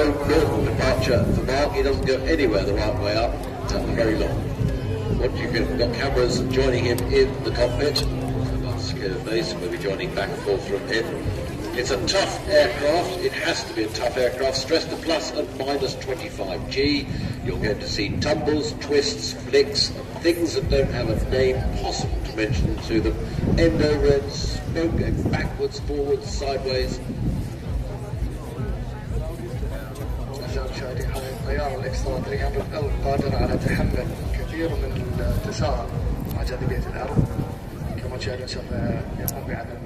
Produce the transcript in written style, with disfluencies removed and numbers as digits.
no normal departure for Mark. He doesn't go anywhere the right way up, very long. Once you've got cameras joining him in the cockpit, that's Kenneth Mason will be joining back and forth from him. It's a tough aircraft. It has to be a tough aircraft. Stress to plus and minus 25G. You're going to see tumbles, twists, flicks, things that don't have a name possible to mention to them. Endo reds, smoke going backwards, forwards, sideways. مشاهدي هذه الطيارة الإكسترا 300 قادرة على تحمل كثير من التسارع مع جاذبية الأرض. كما تشاهدون سوف يقوم بعمل